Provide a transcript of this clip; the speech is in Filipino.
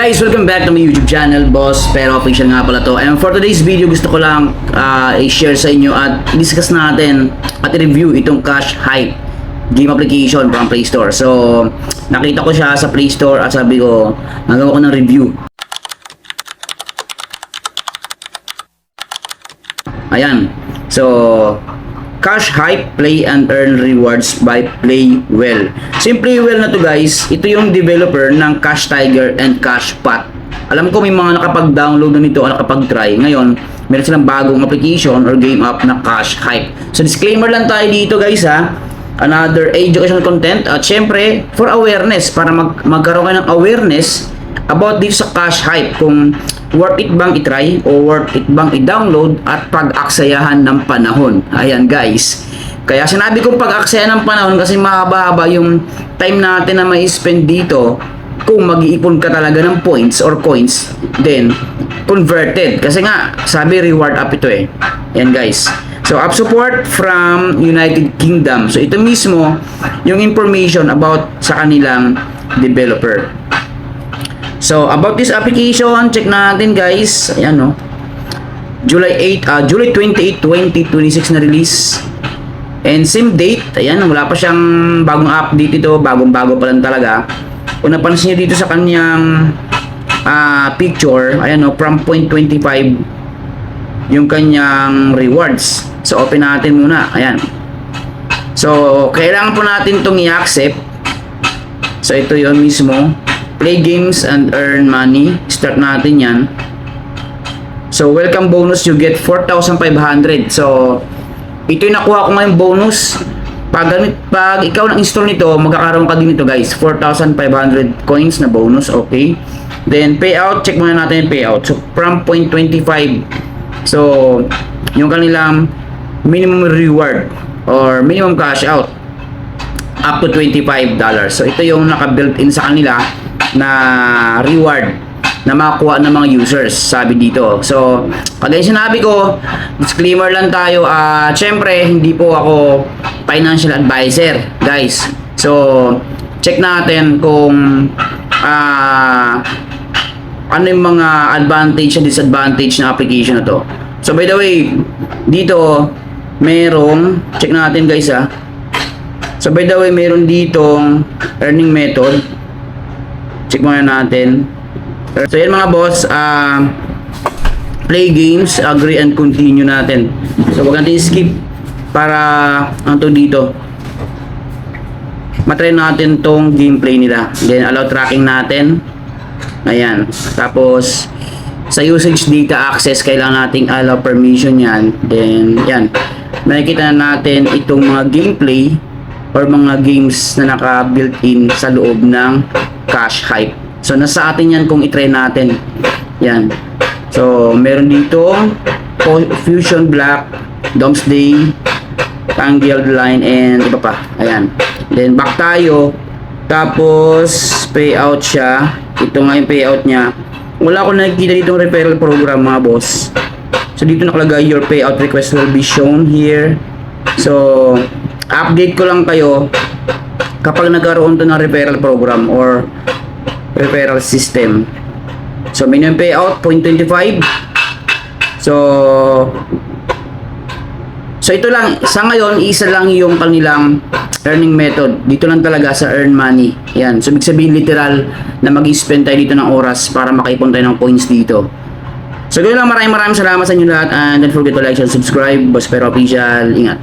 Guys, welcome back to my YouTube channel, Boss Pero Official nga pala to. And for today's video, gusto ko lang i-share sa inyo at discuss natin at i-review itong Cash Hype game application from Play Store. So, nakita ko siya sa Play Store at sabi ko, nagawa ko ng review. Ayan. So, Cash Hype, play and earn rewards by Play Well. Simply Well na to guys, ito yung developer ng Cash Tiger and Cash Pot. Alam ko may mga nakapag-download na nito o nakapag-try. Ngayon, meron silang bagong application or game app na Cash Hype. So disclaimer lang tayo dito guys ha. Another educational content at syempre for awareness, para magkaroon kayo ng awareness about dito sa Cash Hype, kung worth it bang i-try o worth it bang i-download at pag-aksayahan ng panahon. Ayan guys. Kaya sinabi ko pag-aksayahan ng panahon kasi mahaba-haba yung time natin na may spend dito kung mag-iipon ka talaga ng points or coins, then converted. Kasi nga, sabi reward up ito eh. Ayan guys. So, app support from United Kingdom. So, ito mismo yung information about sa kanilang developer. So, about this application, check natin guys. Ayan no. July 28, 2026 na release. And same date. Ayan, wala pa siyang bagong update ito. Bagong-bago pa lang talaga. Kung napansin niyo dito sa kanyang picture, ayan no, from 0.25 yung kanyang rewards. So, open natin muna. Ayan. So, kailangan po natin itong i-accept. So, ito yun mismo. Play games and earn money. Start natin yan. So, welcome bonus, you get 4,500. So, ito yung nakuha ko ngayong bonus. Pag ikaw nang-install nito, magkakaroon ka din nito guys. 4,500 coins na bonus. Okay. Then, payout. Check muna natin yung payout. So, from 0.25. So, yung kanilang minimum reward or minimum cash out up to $25. So, ito yung naka-built in sa kanila na reward na makuha ng mga users, sabi dito. So, kagaya sinabi ko, disclaimer lang tayo, syempre, hindi po ako financial advisor, guys. So, check natin kung ano yung mga advantage and disadvantage na application na to. So, by the way, dito, merong, check natin guys ha. So, by the way, meron ditong earning method. Check muna natin. So yan mga boss, play games, agree and continue natin. So wag natin skip para ano dito. Matry natin tong gameplay nila. Then allow tracking natin. Ayan. Tapos sa usage data access, kailangan nating allow permission yan. Then yan. Makikita na natin itong mga gameplay or mga games na naka-built in sa loob ng Cash Hype. So, nasa atin yan kung i-try natin. Yan. So, meron dito Fusion Black, Doomsday, Tangled Line, and iba pa. Ayan. Then, back tayo. Tapos, payout siya. Ito nga yung payout niya. Wala ko nakikita dito ng referral program mga boss. So, dito nakalagay your payout request will be shown here. So, update ko lang kayo kapag nagkaroon to ng referral program or referral system. So, minimum payout 0.25. So, ito lang. Sa ngayon, isa lang yung kanilang earning method. Dito lang talaga sa earn money. Yan. So, ibig sabihin literal na mag-spend tayo dito ng oras para makaipon tayo ng points dito. So, ganoon lang. Maraming salamat sa inyo lahat. And don't forget to like and subscribe. Boss Pero Official. Ingat.